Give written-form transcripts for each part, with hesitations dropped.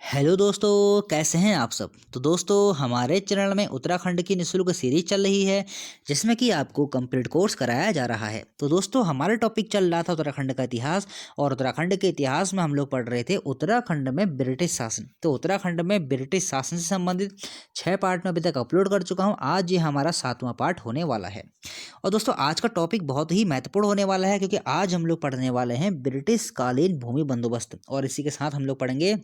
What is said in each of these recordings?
Hello दोस्तों, कैसे हैं आप सब। तो दोस्तों, हमारे चैनल में उत्तराखंड की निःशुल्क सीरीज चल रही है जिसमें कि आपको कंप्लीट कोर्स कराया जा रहा है। तो दोस्तों, हमारा टॉपिक चल रहा था उत्तराखंड का इतिहास। और उत्तराखंड के इतिहास में हम लोग पढ़ रहे थे उत्तराखंड में ब्रिटिश शासन। तो उत्तराखंड में ब्रिटिश शासन से संबंधित 6 पार्ट में अभी तक अपलोड कर चुका हूँ। आज ये हमारा 7वां पार्ट होने वाला है। और दोस्तों, आज का टॉपिक बहुत ही महत्वपूर्ण होने वाला है क्योंकि आज हम लोग पढ़ने वाले हैं ब्रिटिश कालीन भूमि बंदोबस्त। और इसी के साथ हम लोग पढ़ेंगे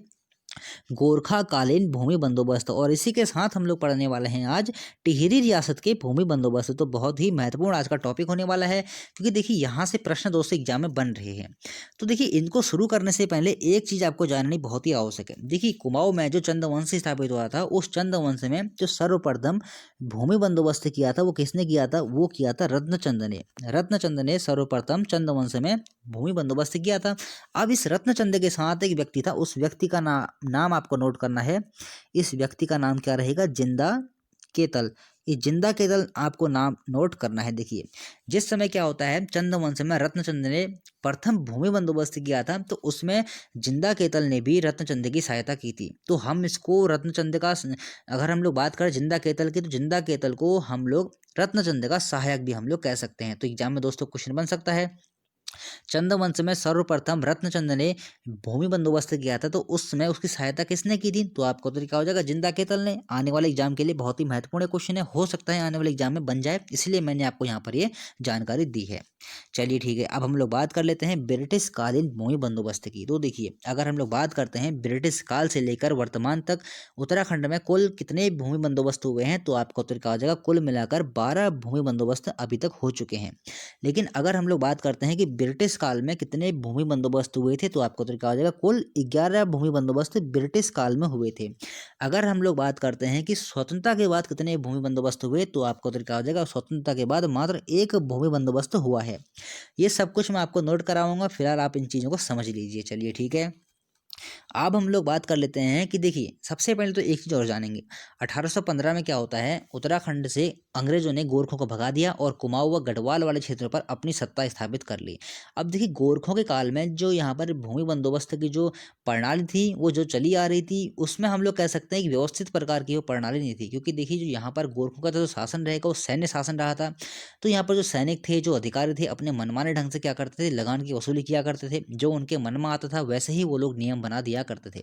गोरखाकालीन भूमि बंदोबस्त। और इसी के साथ हम लोग पढ़ने वाले हैं आज टिहरी रियासत के भूमि बंदोबस्त। तो बहुत ही महत्वपूर्ण आज का टॉपिक होने वाला है क्योंकि देखिए यहाँ से प्रश्न दोस्तों एग्जाम में बन रहे हैं। तो देखिए, इनको शुरू करने से पहले एक चीज आपको जाननी बहुत ही आवश्यक है। देखिए, कुमाऊं में जो चंद्रवंश स्थापित हुआ था, उस चंद्रवंश में जो सर्वप्रथम भूमि बंदोबस्त किया था वो किसने किया था? वो किया था रत्नचंद ने। रत्नचंद ने सर्वप्रथम चंद्रवंश में भूमि बंदोबस्त किया था। अब इस रत्नचंद के साथ एक व्यक्ति था, उस व्यक्ति का नाम आपको नोट करना है। इस व्यक्ति का नाम क्या रहेगा? जिंदा केतल। इस जिंदा केतल आपको नाम नोट करना है। देखिए, जिस समय क्या होता है, चंद्रवंश में रत्नचंद ने प्रथम भूमि बंदोबस्त किया था तो उसमें जिंदा केतल ने भी रत्नचंद की सहायता की थी। तो हम इसको रत्नचंद का, अगर हम लोग बात करें जिंदा केतल की, तो जिंदा केतल को हम लोग रत्नचंद का सहायक भी हम लोग कह सकते हैं। तो एग्जाम में दोस्तों क्वेश्चन बन सकता है। चंद्रवंश में सर्वप्रथम रत्नचंद ने भूमि बंदोबस्त किया था तो उस समय उसकी सहायता किसने की थी? तो आपको तरीका हो जाएगा जिंदा केतल ने। आने वाले एग्जाम के लिए बहुत ही महत्वपूर्ण क्वेश्चन है, हो सकता है आने वाले एग्जाम में बन जाए, इसलिए मैंने आपको यहाँ पर ये जानकारी दी है। चलिए ठीक है, अब हम लोग बात कर लेते हैं ब्रिटिश कालीन भूमि बंदोबस्त की। तो देखिए, अगर हम लोग बात करते हैं ब्रिटिश काल से लेकर वर्तमान तक उत्तराखंड में कुल कितने भूमि बंदोबस्त हुए हैं, तो आपको तरीका हो जाएगा कुल मिलाकर 12 भूमि बंदोबस्त अभी तक हो चुके हैं। लेकिन अगर हम लोग बात करते हैं कि ब्रिटिश काल में कितने भूमि बंदोबस्त हुए थे, तो आपको तरीका हो जाएगा कुल 11 भूमि बंदोबस्त ब्रिटिश काल में हुए थे। अगर हम लोग बात करते हैं कि स्वतंत्रता के बाद कितने भूमि बंदोबस्त हुए, तो आपको तरीका हो जाएगा स्वतंत्रता के बाद मात्र एक भूमि बंदोबस्त हुआ है। ये सब कुछ मैं आपको नोट कराऊंगा, फिलहाल आप इन चीज़ों को समझ लीजिए। चलिए ठीक है, अब हम लोग बात कर लेते हैं कि देखिए, सबसे पहले तो एक चीज़ और जानेंगे। 1815 में क्या होता है, उत्तराखंड से अंग्रेजों ने गोरखों को भगा दिया और कुमाऊं व गढ़वाल वाले क्षेत्रों पर अपनी सत्ता स्थापित कर ली। अब देखिए, गोरखों के काल में जो यहाँ पर भूमि बंदोबस्त की जो प्रणाली थी वो जो चली आ रही थी, उसमें हम लोग कह सकते हैं कि व्यवस्थित प्रकार की वो प्रणाली नहीं थी। क्योंकि देखिए, जो यहाँ पर गोरखों का जो शासन रहेगा वो सैन्य शासन रहा था। तो यहाँ पर जो सैनिक थे, जो अधिकारी थे, अपने मनमाने ढंग से क्या करते थे, लगान की वसूली किया करते थे। जो उनके मन में आता था वैसे ही वो लोग नियम बना दिया करते थे।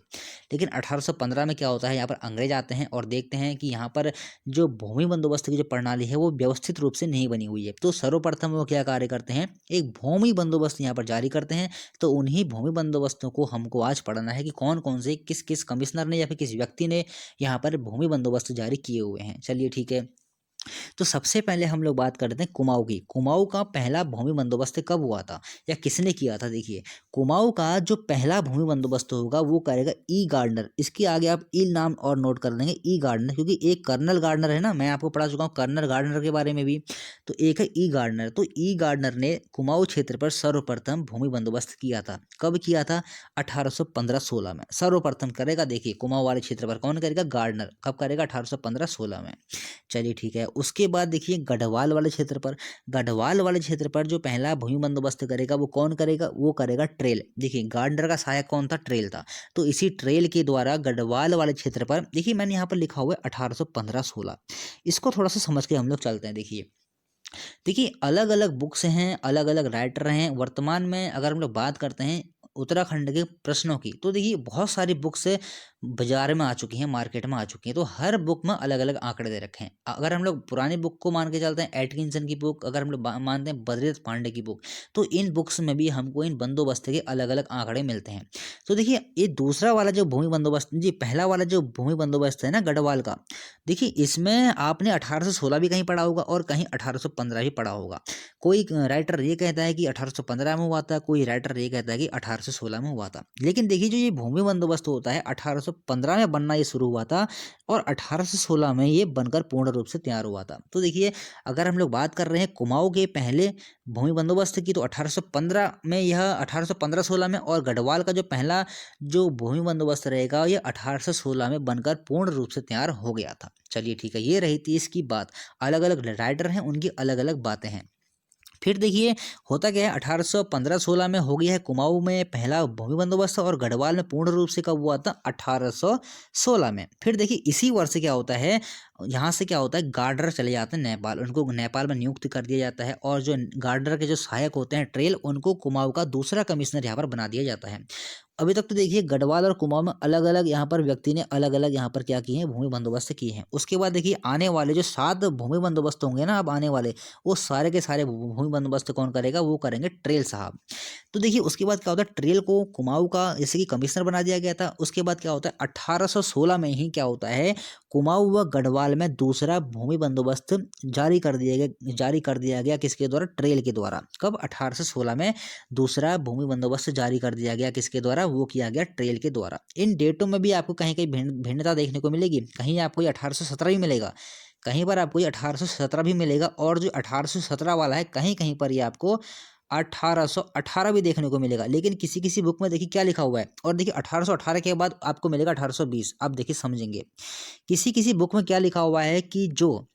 लेकिन 1815 में क्या होता है, यहाँ पर अंग्रेज आते हैं और देखते हैं कि यहाँ पर जो भूमि बंदोबस्त की जो प्रणाली है वो व्यवस्थित रूप से नहीं बनी हुई है। तो सर्वप्रथम वो क्या कार्य करते हैं, एक भूमि बंदोबस्त यहाँ पर जारी करते हैं। तो उन्हीं भूमि बंदोबस्तों को हमको आज पढ़ना है कि कौन कौन से किस किस कमिश्नर ने या फिर किस व्यक्ति ने यहाँ पर भूमि बंदोबस्त जारी किए हुए हैं। चलिए ठीक है, तो सबसे पहले हम लोग बात करते हैं कुमाऊं की। कुमाऊं का पहला भूमि बंदोबस्त कब हुआ था या किसने किया था? देखिए, कुमाऊं का जो पहला भूमि बंदोबस्त होगा वो करेगा ई गार्डनर। इसके आगे आप ई नाम और नोट कर लेंगे, ई गार्डनर, क्योंकि एक कर्नल गार्डनर है ना, मैं आपको पढ़ा चुका हूँ कर्नल गार्डनर के बारे में भी। तो एक है ई गार्डनर। तो ई गार्डनर ने कुमाऊं क्षेत्र पर सर्वप्रथम भूमि बंदोबस्त किया था। कब किया था? 1815-16 में सर्वप्रथम करेगा। देखिए, कुमाऊं वाले क्षेत्र पर कौन करेगा? गार्डनर। कब करेगा? 1815-16 में। चलिए ठीक है, उसके बाद देखिए गढ़वाल वाले क्षेत्र पर। गढ़वाल वाले क्षेत्र पर जो पहला भूमि बंदोबस्त करेगा वो कौन करेगा? वो करेगा ट्रेल। देखिए, गार्डनर का सहायक कौन था? ट्रेल था। तो इसी ट्रेल के द्वारा गढ़वाल वाले क्षेत्र पर, देखिए मैंने यहाँ पर लिखा हुआ है 1815-16। इसको थोड़ा सा समझ के हम लोग चलते हैं। देखिए देखिए, अलग अलग बुक्स हैं, अलग अलग राइटर हैं। वर्तमान में अगर हम लोग बात करते हैं उत्तराखंड के प्रश्नों की, तो देखिए बहुत सारी बुक्स बाजार में आ चुकी हैं, मार्केट में आ चुकी हैं। तो हर बुक में अलग अलग आंकड़े दे रखे हैं। अगर हम लोग पुरानी बुक को मान के चलते हैं, एटकिंसन की बुक, अगर हम लोग मानते हैं बद्रीदत्त पांडे की बुक, तो इन बुक्स में भी हमको इन बंदोबस्त के अलग अलग आंकड़े मिलते हैं। तो देखिए, ये दूसरा वाला जो भूमि बंदोबस्त, जी पहला वाला जो भूमि बंदोबस्त है ना गढ़वाल का, देखिए इसमें आपने 1816 भी कहीं पढ़ा होगा और कहीं 1815 भी पढ़ा होगा। कोई राइटर ये कहता है कि 1815 में हुआ था, कोई राइटर ये कहता है कि 1816 में हुआ था। लेकिन देखिए, जो ये भूमि बंदोबस्त होता है 1815 में बनना ये शुरू हुआ था और 1816 में ये बनकर पूर्ण रूप से तैयार हुआ था। तो देखिए, अगर हम लोग बात कर रहे हैं कुमाऊं के पहले भूमि बंदोबस्त की, तो 1815 में यह 1815-16 में, और गढ़वाल का जो पहला जो भूमि बंदोबस्त रहेगा ये 1816 में बनकर पूर्ण रूप से तैयार हो गया था। चलिए ठीक है, ये रही थी इसकी बात। अलग अलग राइटर हैं, उनकी अलग अलग बातें हैं। फिर देखिए होता क्या है, 1815-16 में हो गया है कुमाऊं में पहला भूमि बंदोबस्त और गढ़वाल में पूर्ण रूप से कब हुआ था, 1816 में। फिर देखिए इसी वर्ष क्या होता है, यहाँ से क्या होता है, गार्डर चले जाते हैं नेपाल, उनको नेपाल में नियुक्त कर दिया जाता है और जो गार्डर के जो सहायक होते हैं ट्रेल, उनको कुमाऊं का दूसरा कमिश्नर यहाँ पर बना दिया जाता है। अभी तक तो देखिए गढ़वाल और कुमाऊं में अलग अलग यहाँ पर व्यक्ति ने अलग अलग यहाँ पर क्या किए हैं, भूमि बंदोबस्त किए हैं। उसके बाद देखिए आने वाले जो 7 भूमि बंदोबस्त होंगे ना, अब आने वाले, वो सारे के सारे भूमि बंदोबस्त कौन करेगा, वो करेंगे ट्रेल साहब। तो देखिए उसके बाद क्या होता है, ट्रेल को कुमाऊं का जैसे कि कमिश्नर बना दिया गया था। उसके बाद क्या होता है, 1816 में ही क्या होता है, कुमाऊं व गढ़वाल में दूसरा भूमि बंदोबस्त जारी कर दिया गया किसके द्वारा, ट्रेल के द्वारा। कब, 1816 में दूसरा भूमि बंदोबस्त जारी कर दिया गया किसके द्वारा, वो किया गया ट्रेल के द्वारा। इन डेटों में भी आपको कहीं कहीं भिन्नता देखने को मिलेगी, कहीं आपको 1817 भी मिलेगा, कहीं पर आपको 1817 भी मिलेगा, और जो 1817 वाला है कहीं कहीं पर ये आपको 1818 भी देखने को मिलेगा। लेकिन किसी किसी बुक में देखिए क्या लिखा हुआ है, और देखिए 1818 के बाद आपको मिलेगा 1820। आप देखिए समझेंगे, किसी किसी बुक में क्या लिखा हुआ है कि जो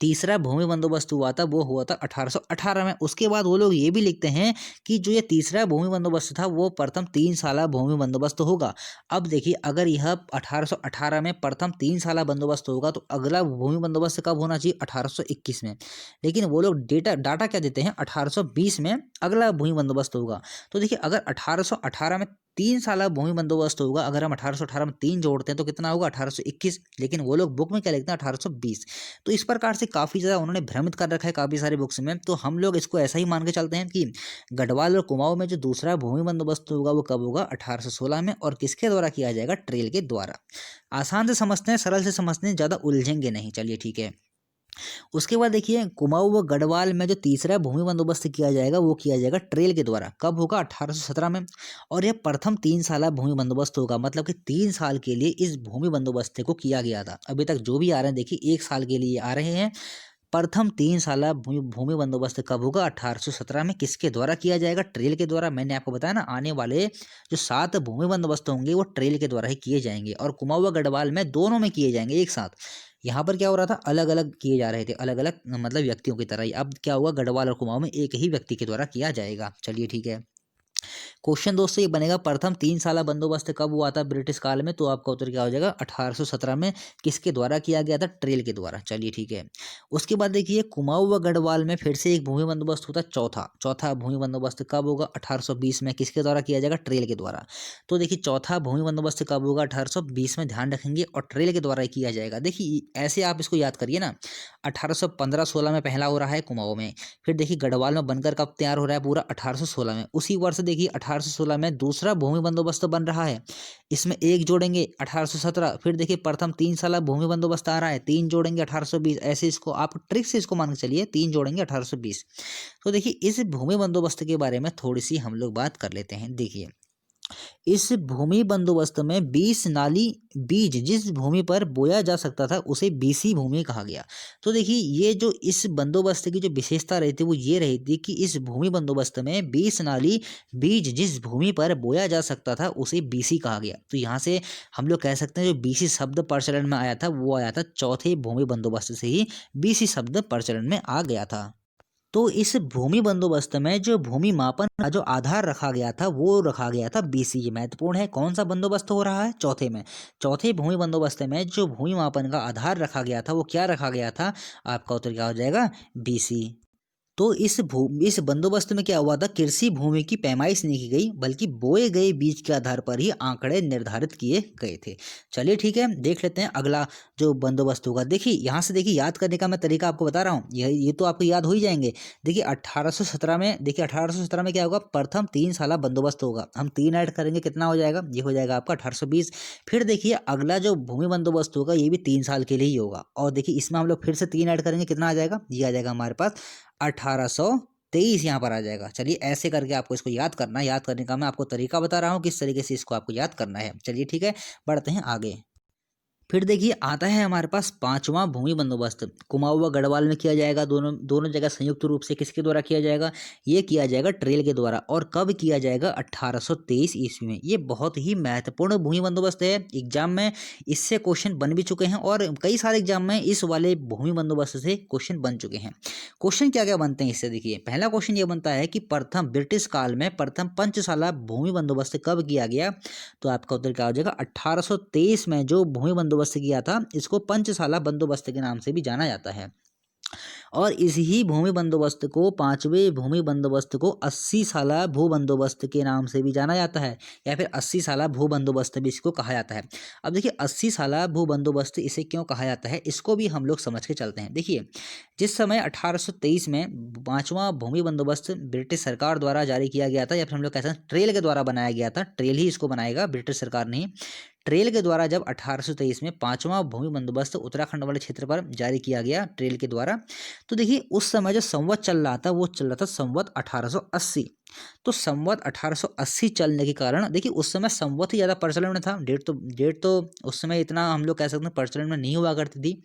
तीसरा भूमि बंदोबस्त हुआ था वो हुआ था 1818 में। उसके बाद वो लोग ये भी लिखते हैं कि जो ये तीसरा भूमि बंदोबस्त था वो प्रथम 3 साला भूमि बंदोबस्त होगा। अब देखिए अगर यह 1818 में प्रथम 3 साला बंदोबस्त होगा तो अगला भूमि बंदोबस्त कब होना चाहिए, 1821 में। लेकिन वो लोग डाटा क्या देते हैं, 1820 में अगला भूमि बंदोबस्त होगा। तो देखिए अगर 1818 में 3 साला भूमि बंदोबस्त होगा, अगर हम 1818 में 3 जोड़ते हैं तो कितना होगा, 1821। लेकिन वो लोग बुक में क्या लिखते हैं, 1820। तो इस प्रकार से काफ़ी ज़्यादा उन्होंने भ्रमित कर रखा है काफ़ी सारे बुक्स में। तो हम लोग इसको ऐसा ही मान के चलते हैं कि गढ़वाल और कुमाऊं में जो दूसरा भूमि बंदोबस्त होगा वो कब होगा, 1816 में, और किसके द्वारा किया जाएगा, ट्रेल के द्वारा। आसान से समझते हैं, सरल से समझते हैं, ज़्यादा उलझेंगे नहीं। चलिए ठीक है। उसके बाद देखिए कुमाऊं व गढ़वाल में जो तीसरा भूमि बंदोबस्त किया जाएगा वो किया जाएगा ट्रेल के द्वारा। कब होगा, 1817 में। और यह प्रथम 3 साला भूमि बंदोबस्त होगा, मतलब कि 3 साल के लिए इस भूमि बंदोबस्त को किया गया था। अभी तक जो भी आ रहे हैं देखिए 1 साल के लिए आ रहे हैं। प्रथम 3 साला भूमि बंदोबस्त कब होगा, 1817 में। किसके द्वारा किया जाएगा, ट्रेल के द्वारा। मैंने आपको बताया ना, आने वाले जो 7 भूमि बंदोबस्त होंगे वो ट्रेल के द्वारा ही किए जाएंगे, और कुमाऊं व गढ़वाल में दोनों में किए जाएंगे एक साथ। यहाँ पर क्या हो रहा था, अलग अलग किए जा रहे थे, अलग अलग मतलब व्यक्तियों की तरह ही। अब क्या हुआ, गढ़वाल और कुमाऊं में एक ही व्यक्ति के द्वारा किया जाएगा। चलिए ठीक है। क्वेश्चन दोस्तों ये बनेगा, प्रथम 3 साला बंदोबस्त कब हुआ था ब्रिटिश काल में, तो आपका उत्तर क्या हो जाएगा, 1817 में। किसके द्वारा किया गया था, ट्रेल के द्वारा। चलिए ठीक है। उसके बाद देखिए कुमाऊं व गढ़वाल में फिर से एक भूमि बंदोबस्त होता है, चौथा भूमि बंदोबस्त कब होगा, 1820 में। किसके द्वारा किया जाएगा, ट्रेल के द्वारा। तो देखिए चौथा भूमि बंदोबस्त कब होगा, 1820 में, ध्यान रखेंगे, और ट्रेल के द्वारा ही किया जाएगा। देखिए ऐसे आप इसको याद करिए ना, 1815-16 में पहला हो रहा है कुमाऊं में, फिर देखिए गढ़वाल में बनकर कब तैयार हो रहा है, पूरा 1816 में। उसी वर्ष देखिए 1816 में दूसरा भूमि बंदोबस्त बन रहा है, इसमें एक जोड़ेंगे 1817। फिर देखिए प्रथम 3 साला भूमि बंदोबस्त आ रहा है, 3 जोड़ेंगे 1820। ऐसे इसको आप ट्रिक से इसको मान के चलिए, 3 जोड़ेंगे 1820। तो देखिए इस भूमि बंदोबस्त के बारे में थोड़ी सी हम लोग बात कर लेते हैं। देखिए इस भूमि बंदोबस्त में 20 नाली बीज जिस भूमि पर बोया जा सकता था उसे बीसी भूमि कहा गया। तो देखिए ये जो इस बंदोबस्त की जो विशेषता रही थी वो ये रही थी कि इस भूमि बंदोबस्त में 20 नाली बीज जिस भूमि पर बोया जा सकता था उसे बीसी कहा गया। तो यहाँ से हम लोग कह सकते हैं जो बीसी शब्द प्रचलन में आया था वो आया था चौथे भूमि बंदोबस्त से ही बीसी शब्द प्रचलन में आ गया था। तो इस भूमि बंदोबस्त में जो भूमि मापन का जो आधार रखा गया था वो रखा गया था बीसी। ये महत्वपूर्ण है। कौन सा बंदोबस्त हो रहा है, चौथे में। चौथे भूमि बंदोबस्त में जो भूमि मापन का आधार रखा गया था वो क्या रखा गया था, आपका उत्तर क्या हो जाएगा, बीसी। तो इस बंदोबस्त में क्या हुआ था, कृषि भूमि की पैमाइश नहीं की गई बल्कि बोए गए बीज के आधार पर ही आंकड़े निर्धारित किए गए थे। चलिए ठीक है, देख लेते हैं अगला जो बंदोबस्त होगा। देखिए यहाँ से देखिए याद करने का मैं तरीका आपको बता रहा हूँ, ये तो आपको याद हो ही जाएंगे। देखिए 1817 में, देखिए 1817 में क्या होगा, प्रथम 3 साला बंदोबस्त होगा। हम 3 ऐड करेंगे कितना हो जाएगा, ये हो जाएगा आपका 1820। फिर देखिए अगला जो भूमि बंदोबस्त होगा ये भी 3 साल के लिए ही होगा, और देखिए इसमें हम लोग फिर से 3 ऐड करेंगे, कितना आ जाएगा, ये आ जाएगा हमारे पास 1823 यहाँ पर आ जाएगा। चलिए ऐसे करके आपको इसको याद करना है। याद करने का मैं आपको तरीका बता रहा हूँ, किस तरीके से इसको आपको याद करना है। चलिए ठीक है, बढ़ते हैं आगे। फिर देखिए आता है हमारे पास पांचवा भूमि बंदोबस्त। कुमाऊं व गढ़वाल में किया जाएगा, दोनों दोनों जगह संयुक्त रूप से किसके द्वारा किया जाएगा? ये किया जाएगा ट्रेल के द्वारा। और कब किया जाएगा? 1823 ईस्वी में। ये बहुत ही महत्वपूर्ण भूमि बंदोबस्त है। एग्जाम में इससे क्वेश्चन बन भी चुके हैं और कई सारे एग्जाम में इस वाले भूमि बंदोबस्त से क्वेश्चन बन चुके हैं। क्वेश्चन क्या क्या बनते हैं इससे? देखिए पहला क्वेश्चन ये बनता है कि प्रथम ब्रिटिश काल में प्रथम पंचशाला भूमि बंदोबस्त कब किया गया? तो आपका उत्तर क्या हो जाएगा? 1823 में जो भूमि बंदोबस्त किया था, इसको पंचशाला बंदोबस्त के नाम से भी जाना जाता है। और इस ही भूमि बंदोबस्त को, पांचवें भूमि बंदोबस्त को 80 साला भू बंदोबस्त के नाम से भी जाना जाता है, या फिर 80 साला भू बंदोबस्त भी इसको कहा जाता है। अब देखिए 80 साला भू बंदोबस्त इसे क्यों कहा जाता है, इसको भी हम लोग समझ के चलते हैं। देखिए जिस समय 1823 में पांचवा भूमि बंदोबस्त ब्रिटिश सरकार द्वारा जारी किया गया था, या फिर हम लोग कहते हैं ट्रेल के द्वारा बनाया गया था, ट्रेल ही इसको बनाएगा, ब्रिटिश सरकार ने। ट्रेल के द्वारा जब 1823 में पांचवा भूमि बंदोबस्त उत्तराखंड वाले क्षेत्र पर जारी किया गया ट्रेल के द्वारा, तो देखिए उस समय जो संवत चल रहा था वो चल रहा था संवत 1880। तो संवत 1880 चलने के कारण देखिए उस समय संवत ही ज़्यादा प्रचलन में था। डेट तो उस समय इतना हम लोग कह सकते हैं प्रचलन में नहीं हुआ करती थी।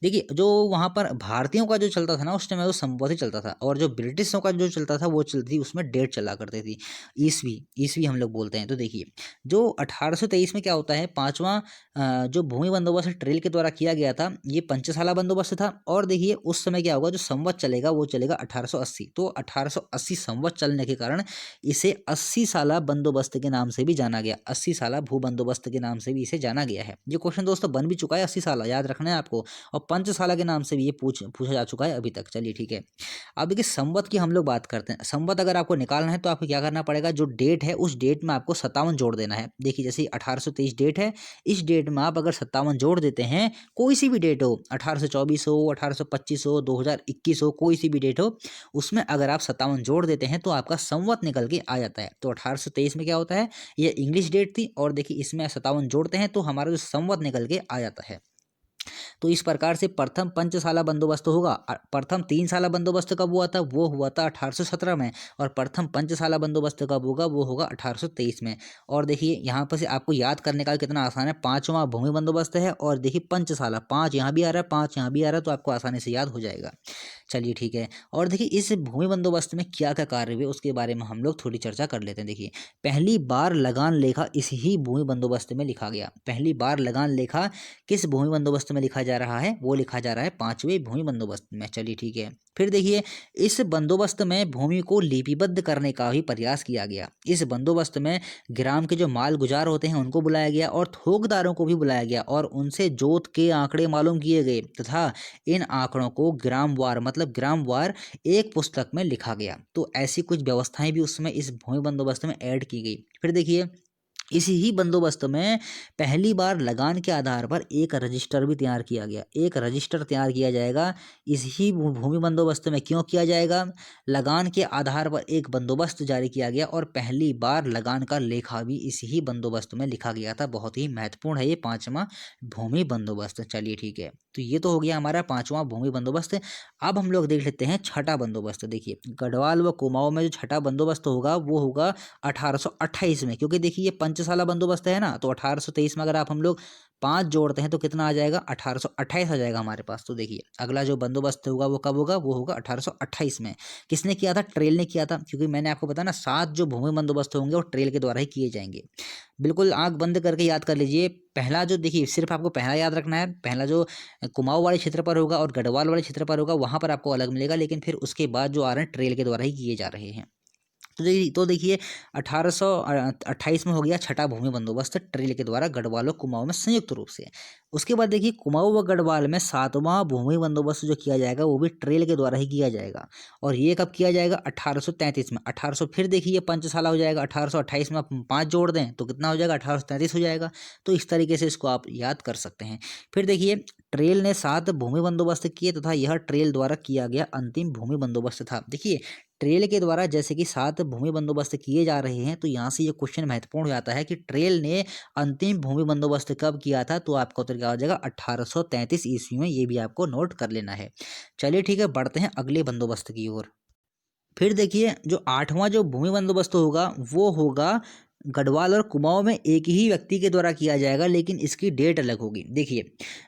देखिए जो वहाँ पर भारतीयों का जो चलता था ना उस टाइम वो संवत ही चलता था, और जो ब्रिटिशों का जो चलता था वो चलती थी, उसमें डेट चला करती थी, ईस्वी ईस्वी हम लोग बोलते हैं। तो देखिए जो 1823 में क्या होता है, पांचवा जो भूमि बंदोबस्त ट्रेल के द्वारा किया गया था, ये पंचशाला बंदोबस्त था। और देखिए उस समय क्या होगा, जो संवत चलेगा वो चलेगा 1880। तो 1880 संवत चलने के कारण इसे 80 साला बंदोबस्त के नाम से भी जाना गया, 80 साला भू बंदोबस्त के नाम से भी इसे जाना गया है। ये क्वेश्चन दोस्तों बन भी चुका है, 80 साला याद रखना है आपको, और पंचशाला के नाम से भी ये पूछा जा चुका है अभी तक। चलिए ठीक है, अब देखिए संवत की हम लोग बात करते हैं। संवत अगर आपको निकालना है तो आपको क्या करना पड़ेगा, जो डेट है उस डेट में आपको 57 जोड़ देना है। देखिए जैसे 1823 डेट है, इस डेट में आप अगर 57 जोड़ देते हैं, कोई सी भी डेट हो, 1824 हो, 1825 हो, 2021 हो, कोई सी भी डेट हो, उसमें अगर आप 57 जोड़ देते हैं तो आपका संवत निकल के आ जाता है। तो 1823 में क्या होता है, ये इंग्लिश डेट थी, और देखिए इसमें 57 जोड़ते हैं तो हमारा जो संवत निकल के आ जाता है। तो इस प्रकार से प्रथम पंचशाला बंदोबस्त होगा। प्रथम 3 साला बंदोबस्त कब हुआ था, वो हुआ था 1817 में, और प्रथम पंचशाला बंदोबस्त कब होगा, वो होगा 1823 में। और देखिए यहाँ पर से आपको याद करने का कितना आसान है, पांचवा भूमि बंदोबस्त है, और देखिए पंचशाला, 5 यहाँ भी आ रहा है, 5 यहाँ भी आ रहा है, तो आपको आसानी से याद हो जाएगा। चलिए ठीक है, और देखिए इस भूमि बंदोबस्त में क्या क्या कार्य हुए उसके बारे में हम लोग थोड़ी चर्चा कर लेते हैं। देखिए पहली बार लगान लेखा इस ही भूमि बंदोबस्त में लिखा गया। पहली बार लगान लेखा किस भूमि बंदोबस्त में लिखा जा रहा है, वो लिखा जा रहा है पांचवें भूमि बंदोबस्त में। चलिए ठीक है, फिर देखिए इस बंदोबस्त में भूमि को लिपिबद्ध करने का भी प्रयास किया गया। इस बंदोबस्त में ग्राम के जो माल गुजार होते हैं उनको बुलाया गया, और थोकदारों को भी बुलाया गया, और उनसे जोत के आंकड़े मालूम किए गए, तथा इन आंकड़ों को ग्रामवार, मतलब ग्रामवार एक पुस्तक में लिखा गया। तो ऐसी कुछ व्यवस्थाएं भी उसमें इस भूमि बंदोबस्त में ऐड की गई। फिर देखिए इसी ही बंदोबस्त में पहली बार लगान के आधार पर एक रजिस्टर भी तैयार किया गया। एक रजिस्टर तैयार किया जाएगा इस ही भूमि बंदोबस्त में। क्यों किया जाएगा, लगान के आधार पर एक बंदोबस्त जारी किया गया, और पहली बार लगान का लेखा भी इसी ही बंदोबस्त में लिखा गया था। बहुत ही महत्वपूर्ण है ये पांचवा भूमि बंदोबस्त। चलिए ठीक है, तो ये तो हो गया हमारा पांचवा भूमि बंदोबस्त। अब हम लोग देख लेते हैं छठा बंदोबस्त। देखिए गढ़वाल व कुमाऊं में जो छठा बंदोबस्त होगा वो होगा 1828 में, क्योंकि देखिए ये पंचशाला बंदोबस्त है ना, तो 1823 में अगर आप हम लोग 5 जोड़ते हैं तो कितना आ जाएगा, 1828 आ जाएगा हमारे पास। तो देखिए अगला जो बंदोबस्त होगा वो कब होगा, वो होगा 1828 में। किसने किया था, ट्रेल ने किया था, क्योंकि मैंने आपको बताया ना 7 जो भूमि बंदोबस्त होंगे वो ट्रेल के द्वारा ही किए जाएंगे। बिल्कुल आंख बंद करके याद कर लीजिए। पहला जो देखिए सिर्फ आपको पहला याद रखना है, पहला जो कुमाऊं वाले क्षेत्र पर होगा और गढ़वाल वाले क्षेत्र पर होगा वहां पर आपको अलग मिलेगा, लेकिन फिर उसके बाद जो आ रहे हैं ट्रेल के द्वारा ही किए जा रहे हैं। तो देखिए 1828 में हो गया छठा भूमि बंदोबस्त ट्रेल के द्वारा गढ़वाल और कुमाऊं में संयुक्त रूप से। उसके बाद देखिए कुमाऊं व गढ़वाल में 7वां भूमि बंदोबस्त जो किया जाएगा वो भी ट्रेल के द्वारा ही किया जाएगा, और ये कब किया जाएगा, 1833 में। 1800 फिर देखिए पंचशाला हो जाएगा, 1828 में आप 5 जोड़ दें तो कितना हो जाएगा, 1833 हो जाएगा। तो इस तरीके से इसको आप याद कर सकते हैं। फिर देखिए ट्रेल ने 7 भूमि बंदोबस्त किए, तथा यह ट्रेल द्वारा किया गया अंतिम भूमि बंदोबस्त था। देखिए ट्रेल के द्वारा जैसे कि 7 भूमि बंदोबस्त किए जा रहे हैं, तो यहाँ से ये क्वेश्चन महत्वपूर्ण हो जाता है कि ट्रेल ने अंतिम भूमि बंदोबस्त कब किया था, तो आपका उत्तर क्या हो जाएगा, 1833 ईस्वी में। ये भी आपको नोट कर लेना है। चलिए ठीक है, बढ़ते हैं अगले बंदोबस्त की ओर। फिर देखिए जो 8वां जो भूमि बंदोबस्त होगा वो होगा गढ़वाल और कुमाऊं में एक ही व्यक्ति के द्वारा किया जाएगा, लेकिन इसकी डेट अलग होगी। देखिए,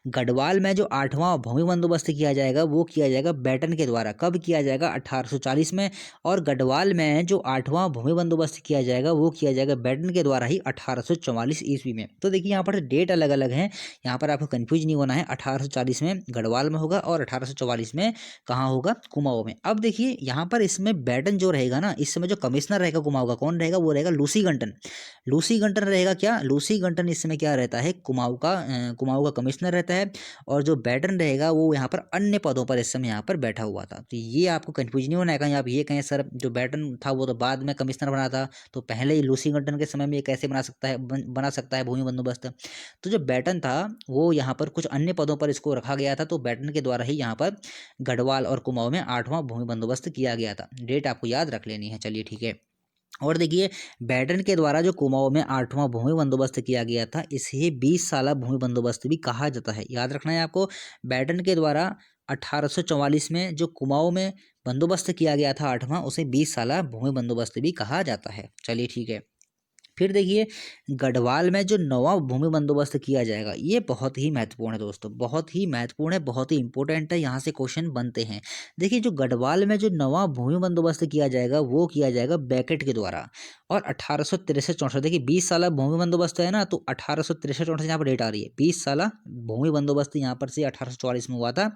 गढ़वाल में जो 8वां भूमि बंदोबस्त किया जाएगा वो किया जाएगा बेटन के द्वारा। कब किया जाएगा? 1840 में। और गढ़वाल में जो 8वां भूमि बंदोबस्त किया जाएगा वो किया जाएगा बेटन के द्वारा ही 1844 ईस्वी में। तो देखिए यहाँ पर डेट अलग अलग है, यहाँ पर आपको कन्फ्यूज नहीं होना है। 1840 में गढ़वाल में होगा और 1844 में कहाँ होगा? कुमाऊं में। अब देखिए यहाँ पर इसमें बेटन जो रहेगा ना, इस समय जो कमिश्नर रहेगा कुमाऊं का, कौन रहेगा? वो रहेगा लूसी गंटन। लूसी गंटन रहेगा क्या? लूसी गंटन इस समय क्या रहता है? कुमाऊं का कमिश्नर रहता है। और जो बेटन रहेगा वो यहाँ पर अन्य पदों पर इस समय यहाँ पर बैठा हुआ था। तो ये आपको कन्फ्यूज नहीं होना है। कहीं आप ये कहें सर जो बेटन था वो तो बाद में कमिश्नर बना था, तो पहले ही लूसी गंटन के समय में ये कैसे बना सकता है भूमि बंदोबस्त? तो जो बेटन था वो यहाँ पर कुछ अन्य पदों पर इसको रखा गया था, तो बेटन के द्वारा ही यहाँ पर गढ़वाल और कुमाऊं में 8वां भूमि बंदोबस्त किया गया था। डेट आपको याद रख लेनी है। चलिए ठीक है। और देखिए, बेटन के द्वारा जो कुमाऊं में 8वां भूमि बंदोबस्त किया गया था, इसे 20 साला भूमि बंदोबस्त भी कहा जाता है। याद रखना है आपको, बेटन के द्वारा 1844 में जो कुमाऊं में बंदोबस्त किया गया था 8वां, उसे 20 साला भूमि बंदोबस्त भी कहा जाता है। चलिए ठीक है। फिर देखिए, गढ़वाल में जो 9वां भूमि बंदोबस्त किया जाएगा, ये बहुत ही महत्वपूर्ण है दोस्तों, बहुत ही महत्वपूर्ण है, बहुत ही इंपॉर्टेंट है। यहाँ से क्वेश्चन बनते हैं। देखिए, जो गढ़वाल में जो 9वां भूमि बंदोबस्त किया जाएगा वो किया जाएगा बेकेट के द्वारा। और 1863-64, देखिए 20 साला भूमि बंदोबस्त है ना, तो 1863-64 यहाँ पर डेट आ रही है। 20 साला भूमि बंदोबस्त यहाँ पर से 1844 में हुआ था,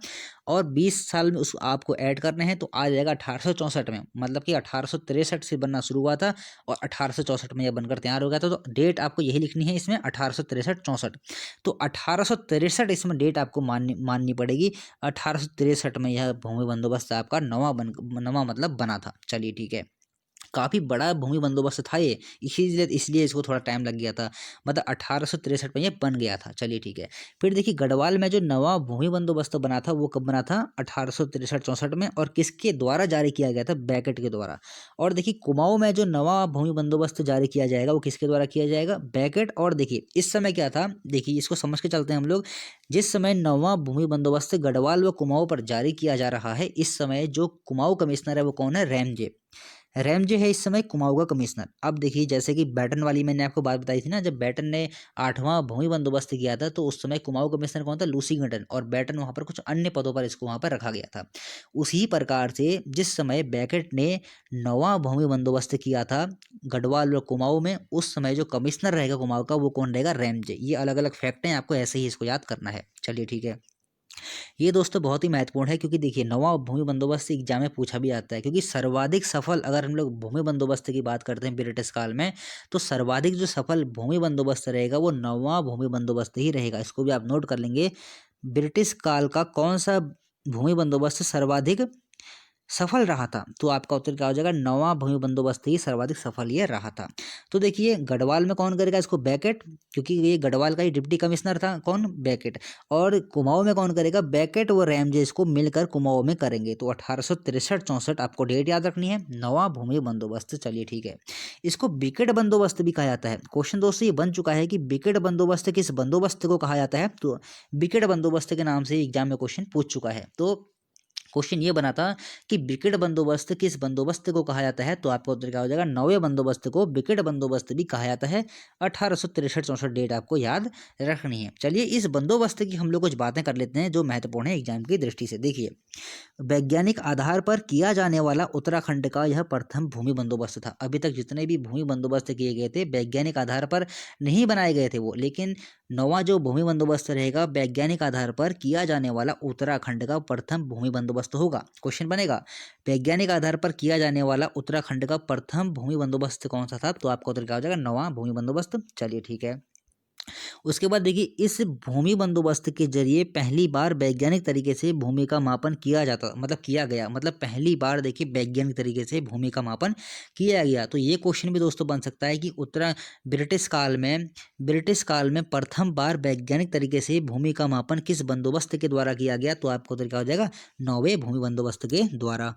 और 20 साल में उस आपको ऐड करने हैं तो आ जाएगा 1864 में। मतलब कि 1863 से बनना शुरू हुआ था और 1864 में यह बनकर तैयार हो गया था। तो डेट आपको यही लिखनी है इसमें, 1863-64। तो 1863 इसमें डेट आपको माननी पड़ेगी। 1863 में यह भूमि बंदोबस्त आपका नवा मतलब बना था। चलिए ठीक है। काफ़ी बड़ा भूमि बंदोबस्त था ये, इसीलिए इसलिए इसको थोड़ा टाइम लग गया था। मतलब 1863 में ये बन गया था। चलिए ठीक है। फिर देखिए, गढ़वाल में जो नवा भूमि बंदोबस्त बना था वो कब बना था? 1863-64 में। और किसके द्वारा जारी किया गया था? बेकेट के द्वारा। और देखिए, कुमाऊं में जो नवा भूमि बंदोबस्त जारी किया जाएगा वो किसके द्वारा किया जाएगा? बेकेट। और देखिए इस समय क्या था, देखिए इसको समझ के चलते हैं हम लोग। जिस समय नवा भूमि बंदोबस्त गढ़वाल व कुमाऊं पर जारी किया जा रहा है, इस समय जो कुमाऊं कमिश्नर है वो कौन है? रैमजे। रैमजे है इस समय कुमाऊं का कमिश्नर। अब देखिए, जैसे कि बेटन वाली मैंने आपको बात बताई थी ना, जब बेटन ने 8वां भूमि बंदोबस्त किया था तो उस समय कुमाऊं कमिश्नर कौन था? लूसी गंटन। और बेटन वहां पर कुछ अन्य पदों पर इसको वहां पर रखा गया था। उसी प्रकार से जिस समय बेकेट ने 9वां भूमि बंदोबस्त किया था गढ़वाल और कुमाऊं में, उस समय जो कमिश्नर रहेगा कुमाऊं का वो कौन रहेगा? रैमजे। ये अलग अलग फैक्ट हैं, आपको ऐसे ही इसको याद करना है। चलिए ठीक है। ये दोस्तों बहुत ही महत्वपूर्ण है, क्योंकि देखिए नवा भूमि बंदोबस्त एग्जाम में पूछा भी आता है। क्योंकि सर्वाधिक सफल, अगर हम लोग भूमि बंदोबस्त की बात करते हैं ब्रिटिश काल में, तो सर्वाधिक जो सफल भूमि बंदोबस्त रहेगा वो नवा भूमि बंदोबस्त ही रहेगा। इसको भी आप नोट कर लेंगे। ब्रिटिश काल का कौन सा भूमि बंदोबस्त सर्वाधिक सफल रहा था? तो आपका उत्तर क्या हो जाएगा? नौवां भूमि बंदोबस्त ही सर्वाधिक सफल ये रहा था। तो देखिए, गढ़वाल में कौन करेगा इसको? बेकेट, क्योंकि ये गढ़वाल का ही डिप्टी कमिश्नर था। कौन? बेकेट। और कुमाऊं में कौन करेगा? बेकेट व रैमजे इसको मिलकर कुमाऊं में करेंगे। तो 1863-64 आपको डेट याद रखनी है। नौवां भूमि बंदोबस्त। चलिए ठीक है। इसको बिकेट बंदोबस्त भी कहा जाता है। क्वेश्चन दोस्तों ये बन चुका है कि बिकेट बंदोबस्त किस बंदोबस्त को कहा जाता है, तो बिकेट बंदोबस्त के नाम से एग्जाम में क्वेश्चन पूछ चुका है। तो क्वेश्चन ये बना था कि बिकेट बंदोबस्त किस बंदोबस्त को कहा जाता है, तो आपका उत्तर क्या हो जाएगा? नौवें बंदोबस्त को बिकेट बंदोबस्त भी कहा जाता है। 1863-64 डेट आपको याद रखनी है। चलिए, इस बंदोबस्त की हम लोग कुछ बातें कर लेते हैं जो महत्वपूर्ण है एग्जाम की दृष्टि से। देखिए, वैज्ञानिक आधार पर किया जाने वाला उत्तराखंड का यह प्रथम भूमि बंदोबस्त था। अभी तक जितने भी भूमि बंदोबस्त किए गए थे वैज्ञानिक आधार पर नहीं बनाए गए थे वो, लेकिन नौवां जो भूमि बंदोबस्त रहेगा वैज्ञानिक आधार पर किया जाने वाला उत्तराखंड का प्रथम भूमि बंदोबस्त होगा। क्वेश्चन बनेगा, वैज्ञानिक आधार पर किया जाने वाला उत्तराखंड का प्रथम भूमि बंदोबस्त कौन सा था? तो आपका उत्तर क्या हो जाएगा? नौवां भूमि बंदोबस्त। चलिए ठीक है। उसके बाद देखिए, इस भूमि बंदोबस्त के जरिए पहली बार वैज्ञानिक तरीके से भूमि का मापन किया जाता, मतलब किया गया, मतलब पहली बार देखिए वैज्ञानिक तरीके से भूमि का मापन किया गया। तो ये क्वेश्चन भी दोस्तों बन सकता है कि ब्रिटिश काल में प्रथम बार वैज्ञानिक तरीके से भूमि का मापन किस बंदोबस्त के द्वारा किया गया? तो आपको उत्तर क्या हो जाएगा? नौवें भूमि बंदोबस्त के द्वारा।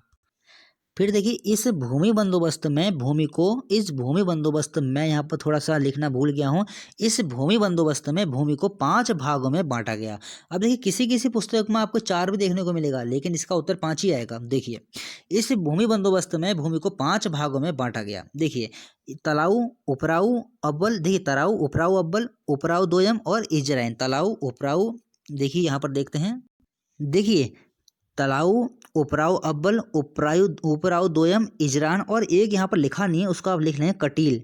फिर देखिए इस भूमि बंदोबस्त में भूमि को, इस भूमि बंदोबस्त में यहाँ पर थोड़ा सा लिखना भूल गया हूँ। इस भूमि बंदोबस्त में भूमि को 5 भागों में बांटा गया। अब देखिए किसी किसी पुस्तक में आपको 4 भी देखने को मिलेगा, लेकिन इसका उत्तर 5 ही आएगा। देखिए इस भूमि बंदोबस्त में भूमि को 5 भागों में बांटा गया। देखिए तलाऊ, उपराऊ, अव्वल, देखिए तराऊ, उपराऊ अव्वल, उपराऊ दोयम और इजराइन। तलाऊ, उपराऊ, देखिए यहाँ पर देखते हैं। देखिए तलाऊ, उपराऊ अव्वल, उपराऊ दोयम, इजरान, और एक यहाँ पर लिखा नहीं है, उसको आप लिख लें कटील।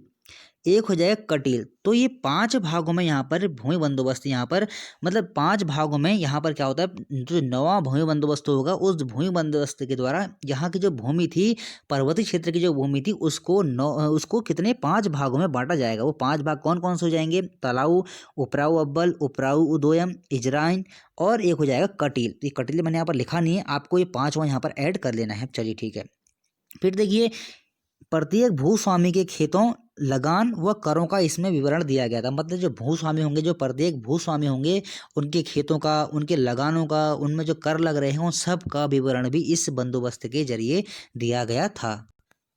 एक हो जाएगा कटील। तो ये 5 भागों में यहाँ पर भूमि बंदोबस्त, यहाँ पर मतलब 5 भागों में यहाँ पर क्या होता है, जो नवा भूमि बंदोबस्त होगा उस भूमि बंदोबस्त के द्वारा यहाँ की जो भूमि थी, पर्वतीय क्षेत्र की जो भूमि थी, उसको कितने 5 भागों में बांटा जाएगा। वो 5 भाग कौन कौन से हो जाएंगे, तलाऊ, उपराऊ अव्वल, उपराऊ उदोयम, इजराइन, और एक हो जाएगा कटील। तो ये कटील मैंने यहाँ पर लिखा नहीं है, आपको ये 5वां यहाँ पर ऐड कर लेना है। चलिए ठीक है। फिर देखिए प्रत्येक भूस्वामी के खेतों, लगान व करों का इसमें विवरण दिया गया था। मतलब जो भूस्वामी होंगे, जो प्रत्येक भूस्वामी होंगे, उनके खेतों का, उनके लगानों का, उनमें जो कर लग रहे हैं, उन सब का विवरण भी इस बंदोबस्त के जरिए दिया गया था।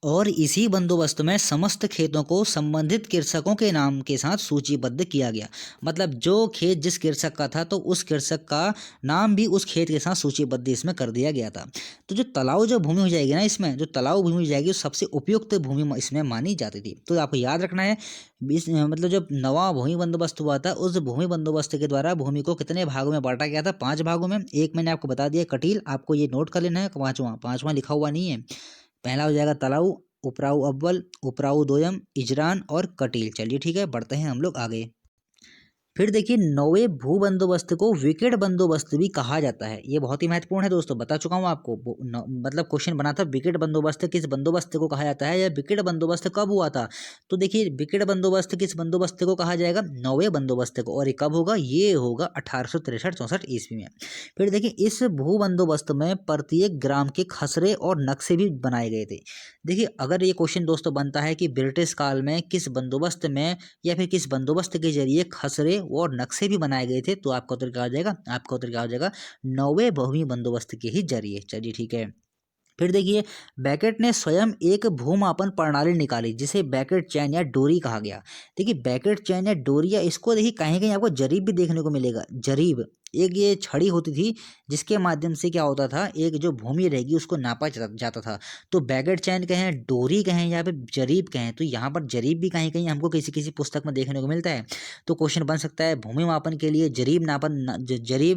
और इसी बंदोबस्त में समस्त खेतों को संबंधित कृषकों के नाम के साथ सूचीबद्ध किया गया। मतलब जो खेत जिस कृषक का था, तो उस कृषक का नाम भी उस खेत के साथ सूचीबद्ध इसमें कर दिया गया था। तो जो तलाऊ जो भूमि हो जाएगी ना, इसमें जो तलाऊ भूमि हो जाएगी, वो सबसे उपयुक्त भूमि इसमें मानी जाती थी। तो आपको याद रखना है, मतलब जब नवा भूमि बंदोबस्त हुआ था, उस भूमि बंदोबस्त के द्वारा भूमि को कितने भागों में बांटा गया था, 5 भागों में। एक मैंने आपको बता दिया कटील, आपको ये नोट कर लेना है। पाँचवां लिखा हुआ नहीं है। पहला हो जाएगा तलाऊ, उपराऊ अव्वल, उपराऊ दोयम, इजरान और कटील। चलिए ठीक है, बढ़ते हैं हम लोग आगे। फिर देखिए नौवे भू बंदोबस्त को विकेट बंदोबस्त भी कहा जाता है। ये बहुत ही महत्वपूर्ण है दोस्तों, बता चुका हूँ आपको। मतलब क्वेश्चन बना था विकेट बंदोबस्त किस बंदोबस्त को कहा जाता है, या विकेट बंदोबस्त कब हुआ था। तो देखिए विकेट बंदोबस्त किस बंदोबस्त को कहा जाएगा, नौवे बंदोबस्त को। और ये कब होगा, ये होगा 1863-64 ईस्वी में। फिर देखिए इस भू बंदोबस्त में प्रत्येक ग्राम के खसरे और नक्शे भी बनाए गए थे। देखिए अगर ये क्वेश्चन दोस्तों बनता है कि ब्रिटिश काल में किस बंदोबस्त में या फिर किस बंदोबस्त के जरिए खसरे और नक्शे भी बनाए गए थे, तो आपका उत्तर क्या हो जाएगा, आपका उत्तर क्या हो जाएगा, नौवे भूमि बंदोबस्त के ही जरिए। चलिए ठीक है। फिर देखिए बैकेट ने स्वयं एक भूमापन प्रणाली निकाली, जिसे बैकेट चैन या डोरी कहा गया। देखिए बैकेट चैन या डोरी, या इसको देखिए कहीं कहीं आपको जरीब भी देखने को मिलेगा। जरीब एक ये छड़ी होती थी, जिसके माध्यम से क्या होता था, एक जो भूमि रहेगी उसको नापा जाता था। तो बैकेट चैन कहें, डोरी कहें, या फिर जरीब कहें, तो यहाँ पर जरीब भी कहीं कहीं हमको किसी किसी पुस्तक में देखने को मिलता है। तो क्वेश्चन बन सकता है भूमि मापन के लिए जरीब